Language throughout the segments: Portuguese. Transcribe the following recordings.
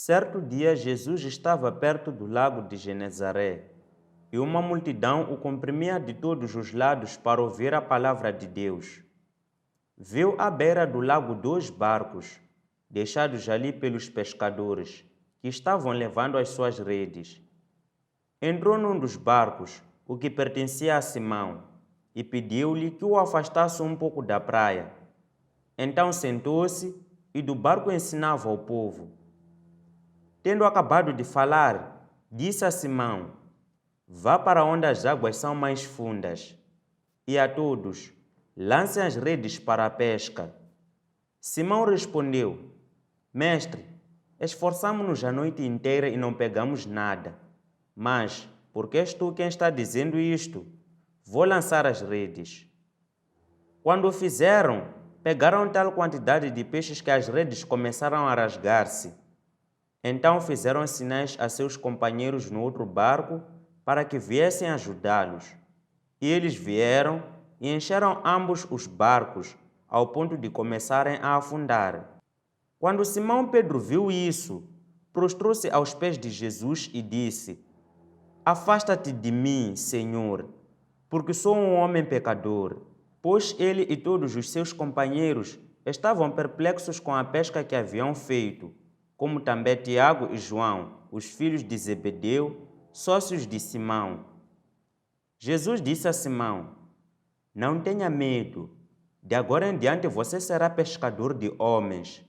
Certo dia, Jesus estava perto do lago de Genezaré e uma multidão o comprimia de todos os lados para ouvir a palavra de Deus. Viu à beira do lago 2 barcos, deixados ali pelos pescadores, que estavam levando as suas redes. Entrou num dos barcos, o que pertencia a Simão, e pediu-lhe que o afastasse um pouco da praia. Então sentou-se e do barco ensinava ao povo. Tendo acabado de falar, disse a Simão: Vá para onde as águas são mais fundas, e a todos, lancem as redes para a pesca. Simão respondeu: Mestre, esforçamo-nos a noite inteira e não pegamos nada. Mas, porque és tu quem está dizendo isto, vou lançar as redes. Quando o fizeram, pegaram tal quantidade de peixes que as redes começaram a rasgar-se. Então fizeram sinais a seus companheiros no outro barco para que viessem ajudá-los. E eles vieram e encheram ambos os barcos, ao ponto de começarem a afundar. Quando Simão Pedro viu isso, prostrou-se aos pés de Jesus e disse: Afasta-te de mim, Senhor, porque sou um homem pecador. Pois ele e todos os seus companheiros estavam perplexos com a pesca que haviam feito, como também Tiago e João, os filhos de Zebedeu, sócios de Simão. Jesus disse a Simão: Não tenha medo, de agora em diante você será pescador de homens.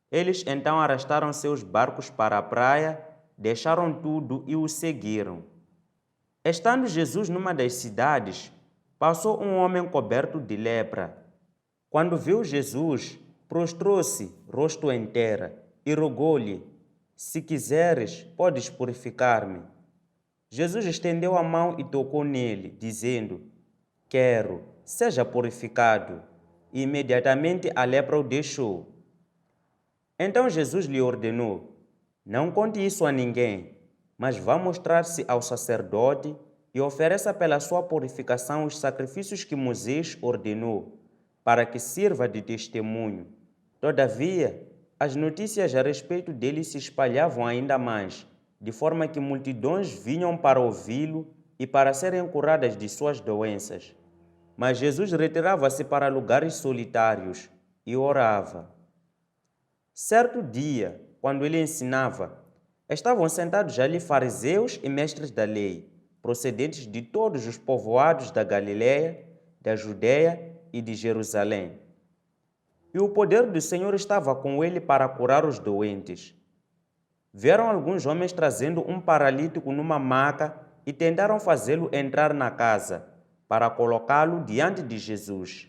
Eles então arrastaram seus barcos para a praia, deixaram tudo e o seguiram. Estando Jesus numa das cidades, passou um homem coberto de lepra. Quando viu Jesus, prostrou-se, rosto em terra, e rogou-lhe: Se quiseres, podes purificar-me. Jesus estendeu a mão e tocou nele, dizendo: Quero, seja purificado. E imediatamente a lepra o deixou. Então Jesus lhe ordenou: Não conte isso a ninguém, mas vá mostrar-se ao sacerdote e ofereça pela sua purificação os sacrifícios que Moisés ordenou, para que sirva de testemunho. Todavia, as notícias a respeito dele se espalhavam ainda mais, de forma que multidões vinham para ouvi-lo e para serem curadas de suas doenças. Mas Jesus retirava-se para lugares solitários e orava. Certo dia, quando ele ensinava, estavam sentados ali fariseus e mestres da lei, procedentes de todos os povoados da Galiléia, da Judeia e de Jerusalém. E o poder do Senhor estava com ele para curar os doentes. Vieram alguns homens trazendo um paralítico numa maca e tentaram fazê-lo entrar na casa, para colocá-lo diante de Jesus.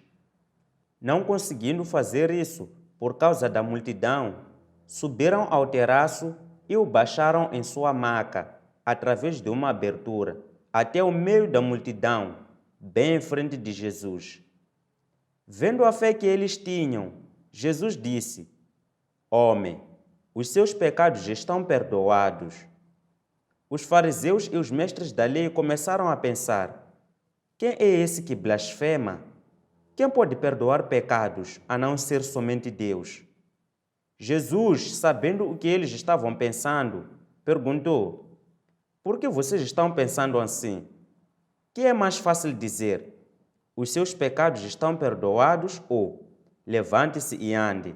Não conseguindo fazer isso, por causa da multidão, subiram ao terraço e o baixaram em sua maca, através de uma abertura, até o meio da multidão, bem em frente de Jesus. Vendo a fé que eles tinham, Jesus disse: Homem, os seus pecados estão perdoados. Os fariseus e os mestres da lei começaram a pensar: Quem é esse que blasfema? Quem pode perdoar pecados, a não ser somente Deus? Jesus, sabendo o que eles estavam pensando, perguntou: Por que vocês estão pensando assim? Que é mais fácil dizer: Os seus pecados estão perdoados ou levante-se e ande?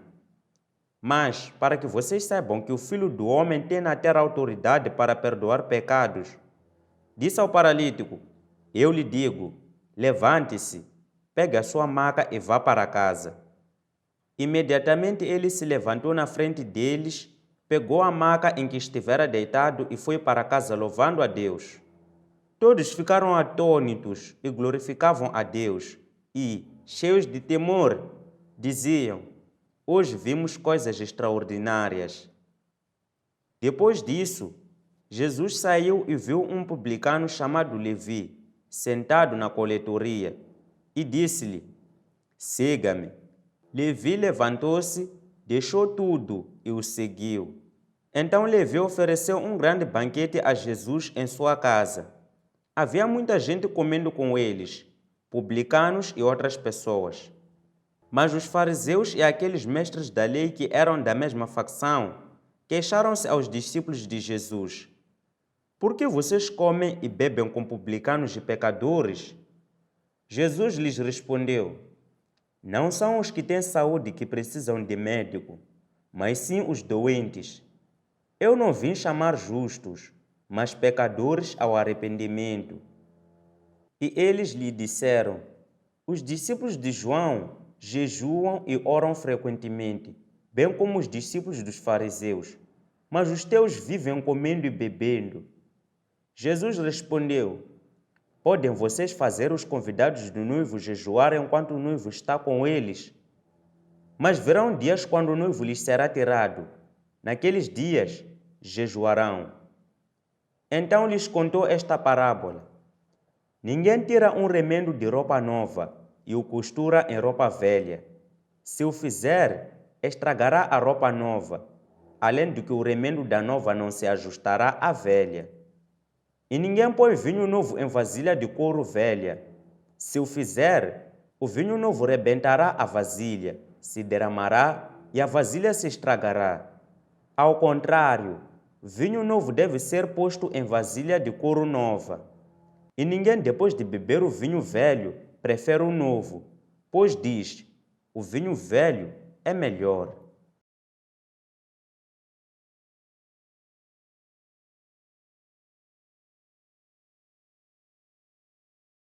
Mas, para que vocês saibam que o Filho do Homem tem na terra autoridade para perdoar pecados, disse ao paralítico: Eu lhe digo, levante-se, pegue a sua maca e vá para casa. Imediatamente ele se levantou na frente deles, pegou a maca em que estivera deitado e foi para casa louvando a Deus. Todos ficaram atônitos e glorificavam a Deus e, cheios de temor, diziam: Hoje vimos coisas extraordinárias. Depois disso, Jesus saiu e viu um publicano chamado Levi, sentado na coletoria, e disse-lhe: Siga-me. Levi levantou-se, deixou tudo e o seguiu. Então Levi ofereceu um grande banquete a Jesus em sua casa. Havia muita gente comendo com eles, publicanos e outras pessoas. Mas os fariseus e aqueles mestres da lei que eram da mesma facção queixaram-se aos discípulos de Jesus: Por que vocês comem e bebem com publicanos e pecadores? Jesus lhes respondeu: Não são os que têm saúde que precisam de médico, mas sim os doentes. Eu não vim chamar justos, mas pecadores ao arrependimento. E eles lhe disseram: Os discípulos de João jejuam e oram frequentemente, bem como os discípulos dos fariseus, mas os teus vivem comendo e bebendo. Jesus respondeu: Podem vocês fazer os convidados do noivo jejuar enquanto o noivo está com eles? Mas virão dias quando o noivo lhes será tirado. Naqueles dias jejuarão. Então lhes contou esta parábola: Ninguém tira um remendo de roupa nova e o costura em roupa velha. Se o fizer, estragará a roupa nova, além de que o remendo da nova não se ajustará à velha. E ninguém põe vinho novo em vasilha de couro velha. Se o fizer, o vinho novo rebentará a vasilha, se derramará e a vasilha se estragará. Ao contrário, vinho novo deve ser posto em vasilha de couro nova. E ninguém, depois de beber o vinho velho, prefere o novo, pois diz: o vinho velho é melhor.